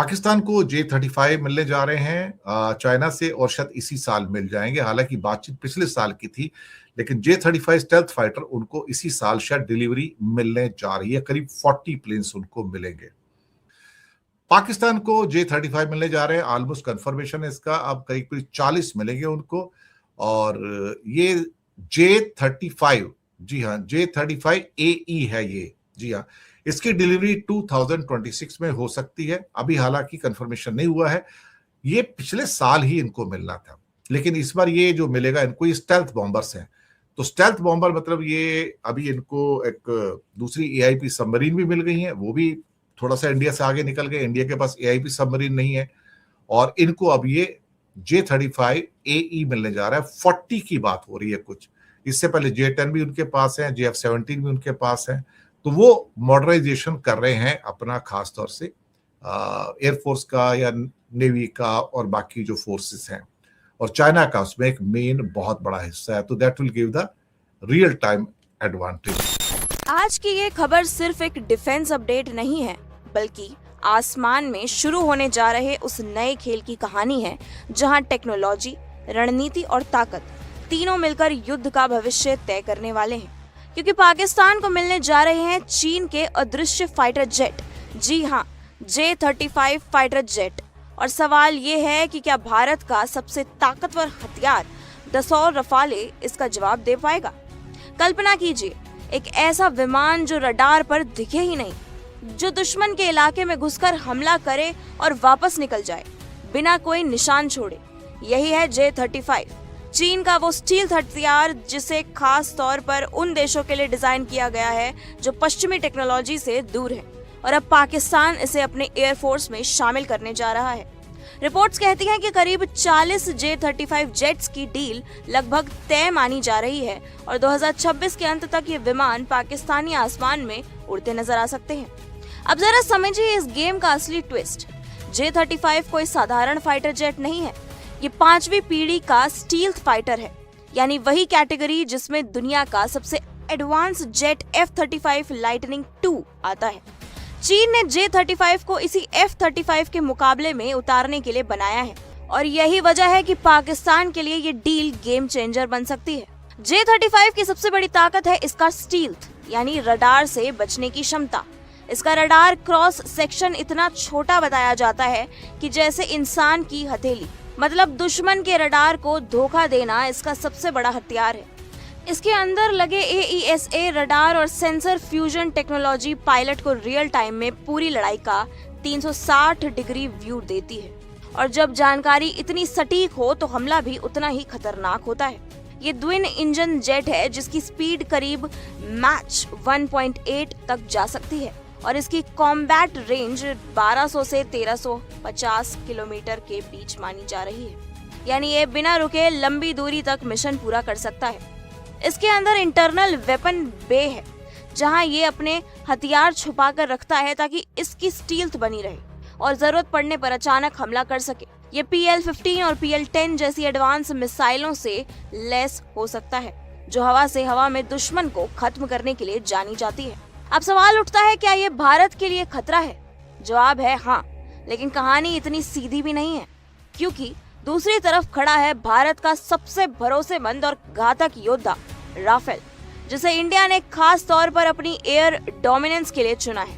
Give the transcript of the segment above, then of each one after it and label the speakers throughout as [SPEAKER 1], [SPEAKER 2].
[SPEAKER 1] पाकिस्तान को J-35 मिलने जा रहे हैं चाइना से और शायद इसी साल मिल जाएंगे। हालांकि बातचीत पिछले साल की थी, लेकिन J-35 स्टेल्थ फाइटर उनको इसी साल शायद डिलीवरी मिलने जा रही है। करीब 40 प्लेन्स उनको मिलेंगे। पाकिस्तान को J-35 मिलने जा रहे हैं, ऑलमोस्ट कंफर्मेशन है इसका। अब करीब 40 मिलेंगे उनको। और ये J-35, जी हाँ, J-35AE है ये, जी हाँ। इसकी डिलीवरी 2026 में हो सकती है। अभी हालांकि कंफर्मेशन नहीं हुआ है। ये पिछले साल ही इनको मिलना था, लेकिन इस बार ये जो मिलेगा इनको, ये स्टेल्थ बॉम्बर्स हैं। तो स्टेल्थ बॉम्बर मतलब ये अभी इनको एक दूसरी AIP सबमरीन भी मिल गई है, वो भी थोड़ा सा इंडिया से आगे निकल गए। इंडिया के पास AIP सबमरीन नहीं है और इनको अब ये J-35AE मिलने जा रहा है। 40 की बात हो रही है कुछ। इससे पहले J-10 भी उनके पास है, JF-17 भी उनके पास है। तो वो मॉडर्नाइजेशन कर रहे हैं अपना, खास तौर से एयरफोर्स का या नेवी का और बाकी जो फोर्सेस हैं, और चाइना का उसमें एक मेन बहुत बड़ा हिस्सा है। तो that will give the real time advantage.
[SPEAKER 2] आज की ये खबर सिर्फ एक डिफेंस अपडेट नहीं है, बल्कि आसमान में शुरू होने जा रहे उस नए खेल की कहानी है, जहां टेक्नोलॉजी, रणनीति और ताकत तीनों मिलकर युद्ध का भविष्य तय करने वाले हैं। क्योंकि पाकिस्तान को मिलने जा रहे हैं चीन के अदृश्य फाइटर जेट, जी हाँ, J-35 फाइटर जेट। और सवाल ये है कि क्या भारत का सबसे ताकतवर हथियार दसौर रफाले इसका जवाब दे पाएगा? कल्पना कीजिए, एक ऐसा विमान जो रडार पर दिखे ही नहीं, जो दुश्मन के इलाके में घुसकर हमला करे और वापस निकल जाए बिना कोई निशान छोड़े। यही है J-35, चीन का वो स्टील्थ हथियार जिसे खास तौर पर उन देशों के लिए डिजाइन किया गया है जो पश्चिमी टेक्नोलॉजी से दूर है। और अब पाकिस्तान इसे अपने एयरफोर्स में शामिल करने जा रहा है। रिपोर्ट्स कहती हैं कि करीब 40 J-35 जेट्स की डील लगभग तय मानी जा रही है और 2026 के अंत तक ये विमान पाकिस्तानी आसमान में उड़ते नजर आ सकते हैं। अब जरा समझिए इस गेम का असली ट्विस्ट। J-35 कोई साधारण फाइटर जेट नहीं है, ये 5वीं पीढ़ी का स्टील्थ फाइटर है, यानी वही कैटेगरी जिसमें दुनिया का सबसे एडवांस जेट F-35 लाइटनिंग 2 आता है। चीन ने J-35 को इसी F-35 के मुकाबले में उतारने के लिए बनाया है और यही वजह है कि पाकिस्तान के लिए ये डील गेम चेंजर बन सकती है। J-35 की सबसे बड़ी ताकत है इसका स्टील्थ, यानी रडार से बचने की क्षमता। इसका रडार क्रॉस सेक्शन इतना छोटा बताया जाता है कि जैसे इंसान की हथेली, मतलब दुश्मन के रडार को धोखा देना इसका सबसे बड़ा हथियार है। इसके अंदर लगे AESA रडार और सेंसर फ्यूजन टेक्नोलॉजी पायलट को रियल टाइम में पूरी लड़ाई का 360 डिग्री व्यू देती है। और जब जानकारी इतनी सटीक हो तो हमला भी उतना ही खतरनाक होता है। ये ट्विन इंजन जेट है जिसकी स्पीड करीब मैच 1.8 तक जा सकती है और इसकी कॉम्बैट रेंज 1200 से 1350 किलोमीटर के बीच मानी जा रही है, यानी ये बिना रुके लंबी दूरी तक मिशन पूरा कर सकता है। इसके अंदर इंटरनल वेपन बे है, जहां ये अपने हथियार छुपा कर रखता है ताकि इसकी स्टील्थ बनी रहे और जरूरत पड़ने पर अचानक हमला कर सके। ये PL-15 और PL-10 जैसी एडवांस मिसाइलों से लैस हो सकता है, जो हवा से हवा में दुश्मन को खत्म करने के लिए जानी जाती है। अब सवाल उठता है, क्या ये भारत के लिए खतरा है? जवाब है हाँ, लेकिन कहानी इतनी सीधी भी नहीं है, क्योंकि दूसरी तरफ खड़ा है भारत का सबसे भरोसेमंद और घातक योद्धा राफेल, जिसे इंडिया ने खास तौर पर अपनी एयर डोमिनेंस के लिए चुना है।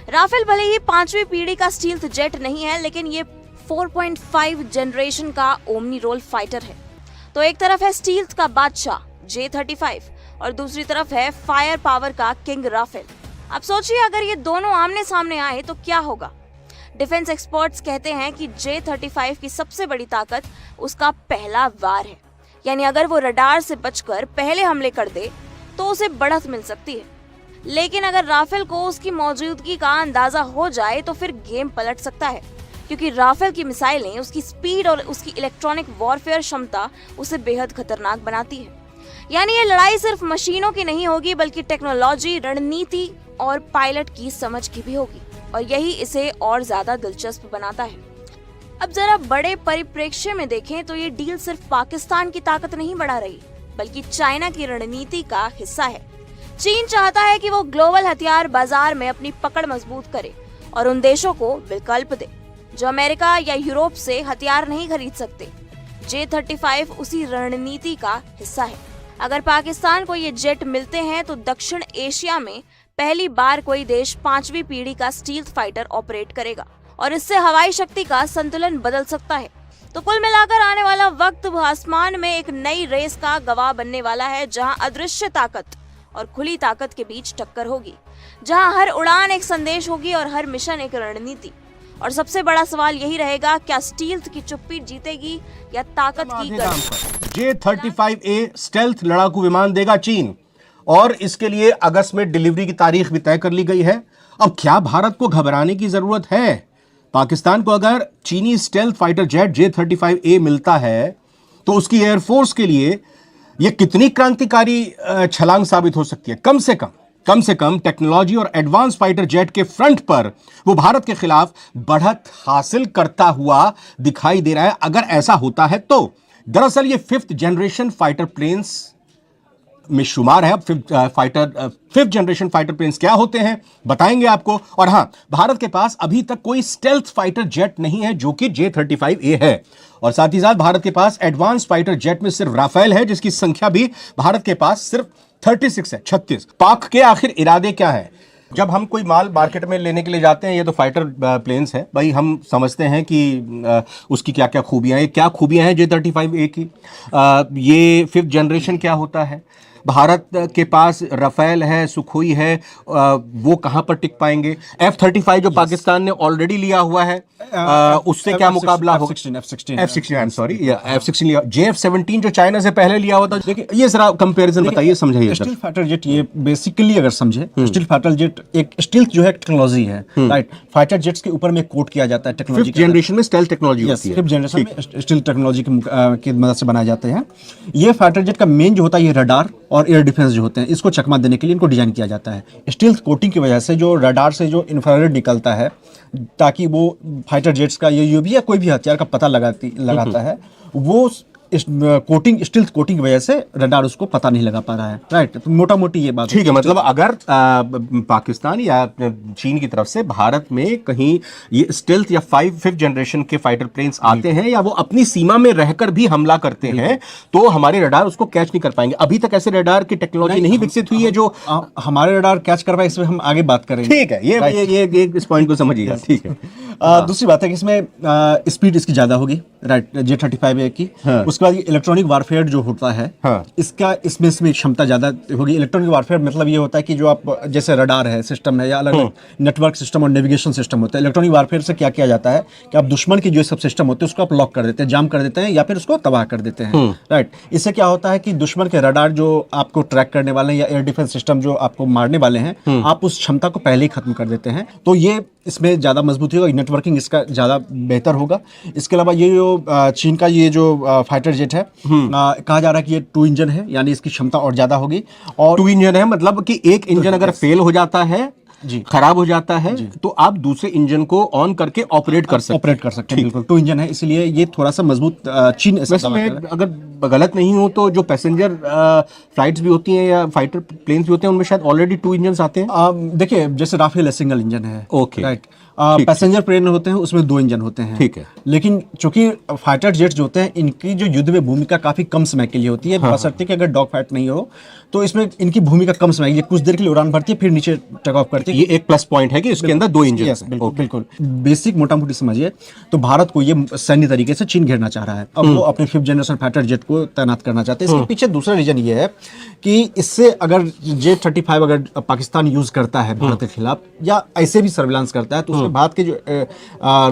[SPEAKER 2] राफेल भले ही 5वीं पीढ़ी का स्टील्थ जेट नहीं है, लेकिन ये 4.5 जनरेशन का ओमनी रोल फाइटर है। तो एक तरफ है स्टील्थ का बादशाह J-35 और दूसरी तरफ है फायर पावर का किंग राफेल। अब सोचिए, अगर ये दोनों आमने सामने आए तो क्या होगा? डिफेंस एक्सपर्ट्स कहते हैं कि J-35 की सबसे बड़ी ताकत उसका पहला वार है, यानी अगर वो रडार से बचकर पहले हमले कर दे तो उसे बढ़त मिल सकती है। लेकिन अगर राफेल को उसकी मौजूदगी का अंदाजा हो जाए तो फिर गेम पलट सकता है, क्योंकि राफेल की मिसाइलें, उसकी स्पीड और उसकी इलेक्ट्रॉनिक वॉरफेयर क्षमता उसे बेहद खतरनाक बनाती है। यानी ये लड़ाई सिर्फ मशीनों की नहीं होगी, बल्कि टेक्नोलॉजी, रणनीति और पायलट की समझ की भी होगी, और यही इसे और ज्यादा दिलचस्प बनाता है। अब जरा बड़े परिप्रेक्ष्य में देखें तो ये डील सिर्फ पाकिस्तान की ताकत नहीं बढ़ा रही, बल्कि चाइना की रणनीति का हिस्सा है। चीन चाहता है कि वो ग्लोबल हथियार बाजार में अपनी पकड़ मजबूत करे और उन देशों को विकल्प दे। जो अमेरिका या यूरोप से हथियार नहीं खरीद सकते। J-35 उसी रणनीति का हिस्सा है। अगर पाकिस्तान को ये जेट मिलते हैं तो दक्षिण एशिया में पहली बार कोई देश 5वीं पीढ़ी का स्टील्थ फाइटर ऑपरेट करेगा और इससे हवाई शक्ति का संतुलन बदल सकता है। तो कुल मिलाकर आने वाला वक्त आसमान में एक नई रेस का गवाह बनने वाला है, जहां अदृश्य ताकत और खुली ताकत के बीच टक्कर होगी, जहां हर उड़ान एक संदेश होगी और हर मिशन एक रणनीति। और सबसे बड़ा सवाल यही रहेगा, क्या स्टील्थ की चुप्पी जीतेगी या ताकत की गढ़?
[SPEAKER 3] J-35A स्टेल्थ लड़ाकू विमान देगा चीन और इसके लिए अगस्त में डिलीवरी की तारीख भी तय कर ली गई है। अब क्या भारत को घबराने की जरूरत है? पाकिस्तान को अगर चीनी स्टेल्थ फाइटर जेट J-35A मिलता है तो उसकी एयरफोर्स के लिए यह कितनी क्रांतिकारी छलांग साबित हो सकती है। कम से कम टेक्नोलॉजी और एडवांस फाइटर जेट के फ्रंट पर वो भारत के खिलाफ बढ़त हासिल करता हुआ दिखाई दे रहा है। अगर ऐसा होता है तो दरअसल ये 5th जनरेशन फाइटर प्लेन्स में शुमार है। फिफ्थ जनरेशन फाइटर प्लेन्स क्या होते हैं बताएंगे आपको। और हां, भारत के पास अभी तक कोई स्टेल्थ फाइटर जेट नहीं है जो कि J-35A है। और साथ ही साथ भारत के पास एडवांस फाइटर जेट में सिर्फ राफेल है, जिसकी संख्या भी भारत के पास सिर्फ 36 है, 36। पाक के आखिर इरादे क्या है? जब हम कोई माल मार्केट में लेने के लिए जाते हैं, ये तो फाइटर प्लेन्स है भाई, हम समझते हैं कि उसकी क्या क्या खूबियां हैं। क्या खूबियां हैं J-35A की? ये 5th जनरेशन क्या होता है? भारत के पास राफेल है, सुखोई है, वो कहां पर टिक पाएंगे? F-35 जो पाकिस्तान ने ऑलरेडी लिया हुआ है, उससे क्या मुकाबला होगा? F-16 लिया। JF-17 जो चाइना से पहले लिया हुआ था। देखिए, ये जरा कंपैरिजन बताइए, समझाइए।
[SPEAKER 4] स्टील्थ फाइटर जेट, ये बेसिकली अगर समझे, स्टील्थ फाइटर जेट एक स्टील्थ जो है टेक्नोलॉजी है, राइट। फाइटर जेट्स के ऊपर में कोट किया जाता है टेक्नोलॉजी।
[SPEAKER 3] 5th जनरेशन में स्टेल्थ टेक्नोलॉजी होती है।
[SPEAKER 4] 5th जनरेशन में स्टील्थ टेक्नोलॉजी की मदद से बनाए जाते हैं। ये फाइटर जेट का मेन जो होता है, ये रडार और एयर डिफेंस जो होते हैं, इसको चकमा देने के लिए इनको डिजाइन किया जाता है। स्टील्थ कोटिंग की वजह से जो रडार से जो इंफ्रारेड निकलता है, ताकि वो फाइटर जेट्स का ये यूएवी या कोई भी हथियार का पता लगाता है, वो कोटिंग, स्टील्थ कोटिंग की वजह से रडार उसको पता नहीं लगा पा रहा है, राइट। तो मोटा मोटी ये बात
[SPEAKER 3] ठीक है। मतलब अगर पाकिस्तान या चीन की तरफ से भारत में कहीं ये स्टेल्थ या 5th जनरेशन के फाइटर प्लेन्स आते हैं या वो अपनी सीमा में रहकर भी हमला करते हैं, तो हमारे रडार उसको कैच नहीं कर पाएंगे। अभी तक ऐसे रडार की टेक्नोलॉजी नहीं विकसित हुई है जो
[SPEAKER 4] हमारे रडार कैच कर पाए। इसमें हम आगे बात करेंगे।
[SPEAKER 3] ठीक है, ये इस पॉइंट को समझिएगा। ठीक है।
[SPEAKER 4] दूसरी बात है कि इसमें स्पीड इसकी ज्यादा होगी, राइट, J-35A की। उसके बाद इलेक्ट्रॉनिक वारफेयर जो होता है, इसमें क्षमता ज्यादा होगी। इलेक्ट्रॉनिक वारफेयर मतलब ये होता है कि जो आप जैसे रडार है, सिस्टम है, या अलग अलग नेटवर्क सिस्टम और नेविगेशन सिस्टम होता है। इलेक्ट्रॉनिक वारफेयर से क्या किया जाता है कि आप दुश्मन की जो सब सिस्टम होते हैं उसको आप लॉक कर देते हैं, जाम कर देते हैं, या फिर उसको तबाह कर देते हैं, राइट। इससे क्या होता है कि दुश्मन के रडार जो आपको ट्रैक करने वाले हैं या एयर डिफेंस सिस्टम जो आपको मारने वाले हैं, आप उस क्षमता को पहले ही खत्म कर देते हैं। तो ये इसमें ज्यादा मजबूती होगा, नेटवर्किंग इसका ज्यादा बेहतर होगा। इसके अलावा ये जो चीन का ये जो फाइटर जेट है, कहा जा रहा है कि ये 2 इंजन है, यानी इसकी क्षमता और ज्यादा होगी। और
[SPEAKER 3] 2 इंजन है मतलब कि एक इंजन अगर फेल हो जाता है, खराब हो जाता है, तो आप दूसरे इंजन को ऑन करके ऑपरेट कर सकते हैं।
[SPEAKER 4] बिल्कुल 2 इंजन है, इसलिए ये थोड़ा सा मजबूत चीन
[SPEAKER 3] अगर गलत नहीं हो तो जो पैसेंजर फ्लाइट्स भी होती हैं या फाइटर प्लेन्स भी होते हैं, उनमें शायद ऑलरेडी 2 इंजन आते हैं।
[SPEAKER 4] देखिए, जैसे राफेल सिंगल इंजन है,
[SPEAKER 3] ओके,
[SPEAKER 4] राइट। पैसेंजर प्लेन होते हैं, उसमें 2 इंजन होते हैं,
[SPEAKER 3] ठीक है।
[SPEAKER 4] लेकिन चूंकि फाइटर जेट्स जो होते हैं, इनकी जो युद्ध में भूमिका काफी कम समय के लिए होती है, बशर्ते कि अगर डॉग फाइट नहीं हो तो इसमें इनकी भूमिका कम समय, ये कुछ देर के लिए उड़ान भरती है, फिर नीचे टेक ऑफ करती है।
[SPEAKER 3] ये एक प्लस पॉइंट है कि इसके अंदर 2 इंजन हैं।
[SPEAKER 4] बिल्कुल बेसिक मोटा मोटी समझिए तो भारत को ये सैन्य तरीके से चीन घेरना चाह रहा है। अब वो अपने 5th जनरेशन फाइटर जेट को तैनात करना चाहते हैं। इसके पीछे दूसरा रीजन ये है कि इससे अगर J-35 अगर पाकिस्तान यूज करता है भारत के खिलाफ, या ऐसे भी सर्विलांस करता है, तो उसमें भारत के जो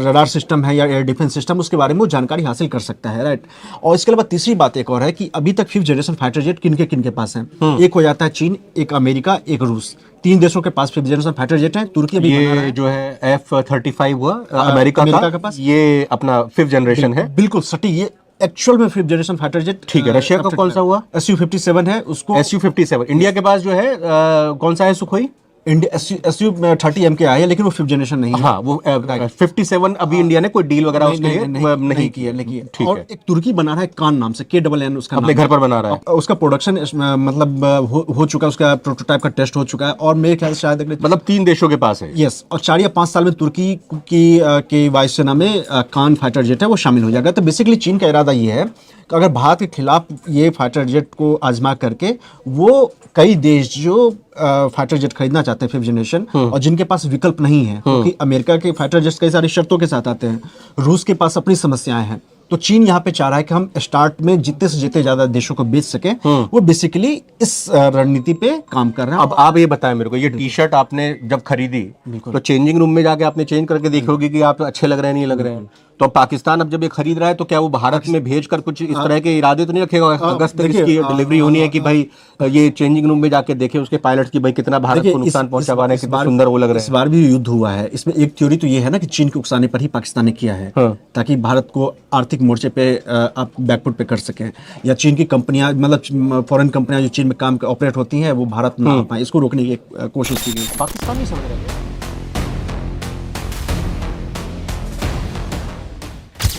[SPEAKER 4] रडार सिस्टम है या एयर डिफेंस सिस्टम, उसके बारे में वो जानकारी हासिल कर सकता है, राइट। और इसके अलावा तीसरी बात एक और है कि अभी तक 5th जनरेशन फाइटर जेट किन के पास है? एक हो जाता है चीन, एक अमेरिका, एक रूस। 3 देशों के पास 5th जनरेशन फाइटर जेट है। तुर्की अभी बना रहा है।
[SPEAKER 3] जो है F-35 हुआ अमेरिका के पास, ये अपना 5th जनरेशन है।
[SPEAKER 4] बिल्कुल सटीक, ये एक्चुअल में 5th जनरेशन फाइटर जेट।
[SPEAKER 3] ठीक है। रशिया का कौन सा हुआ?
[SPEAKER 4] Su-57 है, उसको
[SPEAKER 3] Su-57। इंडिया के पास जो है कौन सा है? सुखोई।
[SPEAKER 4] Su-30 MK आया है, लेकिन वो 5th जनरेशन नहीं है।
[SPEAKER 3] हाँ, वो 57 अभी इंडिया ने कोई डील वगैरह उसके लिए नहीं
[SPEAKER 4] किया, लेकिन
[SPEAKER 3] ठीक
[SPEAKER 4] और
[SPEAKER 3] है।
[SPEAKER 4] एक तुर्की बना रहा है कान नाम से, KNN उसका
[SPEAKER 3] अपने
[SPEAKER 4] नाम
[SPEAKER 3] घर पर बना रहा है।
[SPEAKER 4] उसका प्रोडक्शन मतलब हो चुका है, उसका प्रोटोटाइप का टेस्ट हो चुका है, और मेरे ख्याल से शायद
[SPEAKER 3] मतलब 3 देशों के पास है।
[SPEAKER 4] यस, और 4 या 5 साल में तुर्की की वायुसेना में कान फाइटर जेट है वो शामिल हो जाएगा। तो बेसिकली चीन का इरादा ये है कि अगर भारत के खिलाफ ये फाइटर जेट को आजमा करके वो कई देश जो फाइटर जेट खरीदना चाहते हैं 5th जनरेशन और जिनके पास विकल्प नहीं है, क्योंकि अमेरिका के फाइटर जेट्स कई सारी शर्तों के साथ आते हैं, रूस के पास अपनी समस्याएं हैं, तो चीन यहाँ पे चाह रहा है कि हम स्टार्ट में जितने से जितने ज्यादा देशों को बेच सकें। वो बेसिकली इस रणनीति पे काम कर रहे हैं।
[SPEAKER 3] अब आप ये बताएं मेरे को, ये टी शर्ट आपने जब खरीदी तो चेंजिंग रूम में जाके आपने चेंज करके देखी होगी कि आप अच्छे लग रहे हैं नहीं लग रहे हैं, तो पाकिस्तान अब जब ये खरीद रहा है तो क्या वो भारत में भेजकर कुछ इस तरह के इरादे तो नहीं रखेगा अगस्त तक इसकी डिलीवरी होनी है कि भाई ये चेंजिंग रूम में जाके देखे उसके पायलट की भाई कितना भारत को नुकसान पहुंचा पा रहे हैं, कितना सुंदर वो लग रहे
[SPEAKER 4] इस बार भी युद्ध हुआ है। इसमें एक थ्योरी तो ये है ना कि चीन के उकसाने पर ही पाकिस्तान ने किया है, ताकि भारत को आर्थिक मोर्चे पे आप बैकफुट पे कर सकें, या चीन की कंपनियां मतलब फॉरेन कंपनियां जो चीन में काम ऑपरेट होती हैं वो भारत में आ पाए, इसको रोकने की कोशिश की गई।
[SPEAKER 3] पाकिस्तान नहीं समझ रहे।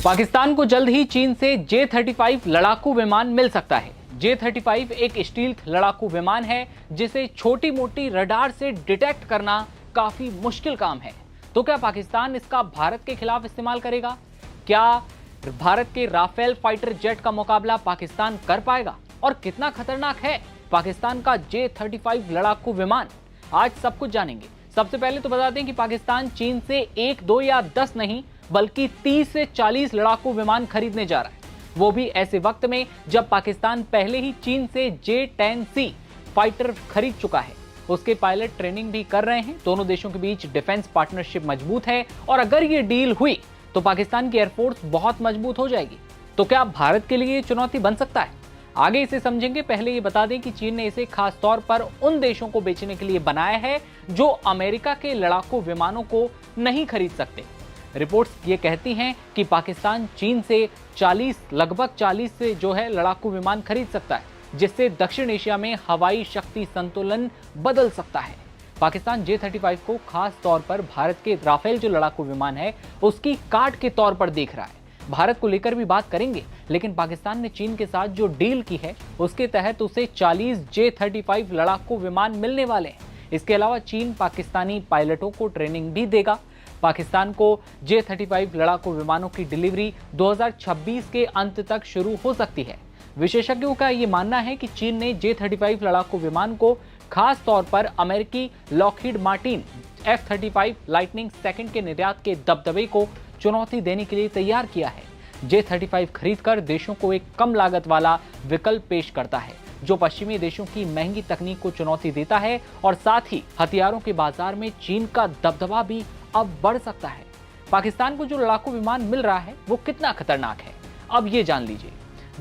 [SPEAKER 5] पाकिस्तान को जल्द ही चीन से J-35 लड़ाकू विमान मिल सकता है। J-35 एक स्टील्थ लड़ाकू विमान है जिसे छोटी मोटी रडार से डिटेक्ट करना काफी मुश्किल काम है। तो क्या पाकिस्तान इसका भारत के खिलाफ इस्तेमाल करेगा? क्या भारत के राफेल फाइटर जेट का मुकाबला पाकिस्तान कर पाएगा? और कितना खतरनाक है पाकिस्तान का J-35 लड़ाकू विमान? आज सब कुछ जानेंगे। सबसे पहले तो बता दें कि पाकिस्तान चीन से 1, 2 या 10 नहीं बल्कि 30 से 40 लड़ाकू विमान खरीदने जा रहा है, वो भी ऐसे वक्त में जब पाकिस्तान पहले ही चीन से J-10C फाइटर खरीद चुका है। उसके पायलट ट्रेनिंग भी कर रहे हैं। दोनों देशों के बीच डिफेंस पार्टनरशिप मजबूत है और अगर ये डील हुई तो पाकिस्तान की एयरफोर्स बहुत मजबूत हो जाएगी। तो क्या भारत के लिए चुनौती बन सकता है? आगे इसे समझेंगे। पहले ये बता दें कि चीन ने इसे खास तौर पर उन देशों को बेचने के लिए बनाया है जो अमेरिका के लड़ाकू विमानों को नहीं खरीद सकते। रिपोर्ट्स ये कहती हैं कि पाकिस्तान चीन से लगभग 40 से जो है लड़ाकू विमान खरीद सकता है, जिससे दक्षिण एशिया में हवाई शक्ति संतुलन बदल सकता है। पाकिस्तान J-35 को खास तौर पर भारत के राफेल जो लड़ाकू विमान है उसकी काट के तौर पर देख रहा है। भारत को लेकर भी बात करेंगे, लेकिन पाकिस्तान ने चीन के साथ जो डील की है उसके तहत उसे 40 J-35 लड़ाकू विमान मिलने वाले हैं। इसके अलावा चीन पाकिस्तानी पायलटों को ट्रेनिंग भी देगा। पाकिस्तान को J-35 लड़ाकू विमानों की डिलीवरी 2026 के अंत तक शुरू हो सकती है। विशेषज्ञों का यह मानना है कि चीन ने J-35 लड़ाकू विमान को खास तौर पर अमेरिकी Lockheed Martin F-35 lightning second के निर्यात के दबदबे को चुनौती देने के लिए तैयार किया है। J-35 खरीदकर देशों को एक कम लागत वाला विकल्प पेश करता है जो पश्चिमी देशों की महंगी तकनीक को चुनौती देता है और साथ ही हथियारों के बाजार में चीन का दबदबा भी अब बढ़ सकता है। पाकिस्तान को जो लड़ाकू विमान मिल रहा है वो कितना खतरनाक है, अब ये जान लीजिए।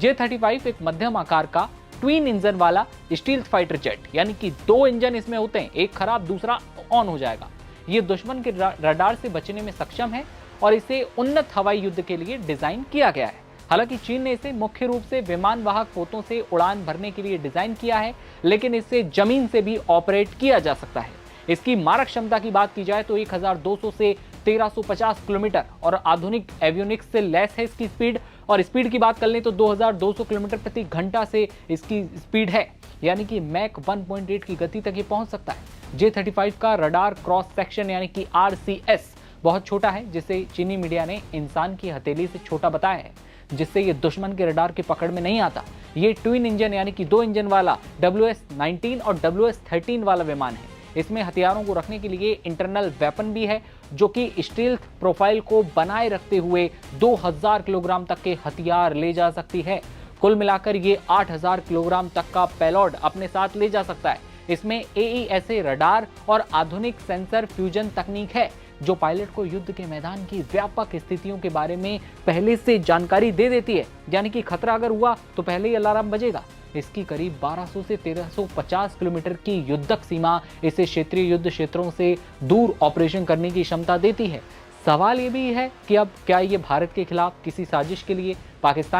[SPEAKER 5] J-35 एक मध्यम आकार का ट्विन इंजन वाला स्टील्थ फाइटर जेट, यानी कि 2 इंजन इसमें होते हैं, एक खराब दूसरा ऑन हो जाएगा। ये दुश्मन के रडार से बचने में सक्षम है और इसे उन्नत हवाई युद्ध के लिए डिजाइन किया गया है। हालांकि चीन ने इसे मुख्य रूप से विमान वाहक पोतों से उड़ान भरने के लिए डिजाइन किया है, लेकिन इसे जमीन से भी ऑपरेट किया जा सकता है। इसकी मारक क्षमता की बात की जाए तो 1200 से 1350 किलोमीटर और आधुनिक एवियोनिक्स से लैस है इसकी स्पीड। और स्पीड की बात कर लें तो 2200 किलोमीटर प्रति घंटा से इसकी स्पीड है, यानी कि मैक 1.8 की गति तक ये पहुंच सकता है। J-35 का रडार क्रॉस सेक्शन यानी कि RCS बहुत छोटा है, जिसे चीनी मीडिया ने इंसान की हथेली से छोटा बताया है, जिससे ये दुश्मन के रडार की पकड़ में नहीं आता। ये ट्विन इंजन यानी कि 2 इंजन वाला WS-19 और WS-13 वाला विमान है। इसमें हथियारों को रखने के लिए इंटरनल वेपन भी है जो कि स्टील्थ प्रोफाइल को बनाए रखते हुए 2000 किलोग्राम तक के हथियार ले जा सकती है। कुल मिलाकर ये 8000 किलोग्राम तक का पेलोड अपने साथ ले जा सकता है। इसमें AESA रडार और आधुनिक सेंसर फ्यूजन तकनीक है जो पायलट को युद्ध के मैदान की व्यापक स्थितियों के बारे में पहले से जानकारी दे देती है, यानी कि खतरा अगर हुआ तो पहले ही अलार्म बजेगा। इसकी करीब 1200 से 1350 किलोमीटर की युद्धक सीमा इसे क्षेत्रीय युद्ध क्षेत्रों से दूर ऑपरेशन करने की क्षमता देती है। सवाल ये भी है कि अब क्या ये भारत के खिलाफ किसी साजिश के लिए पाकिस्तान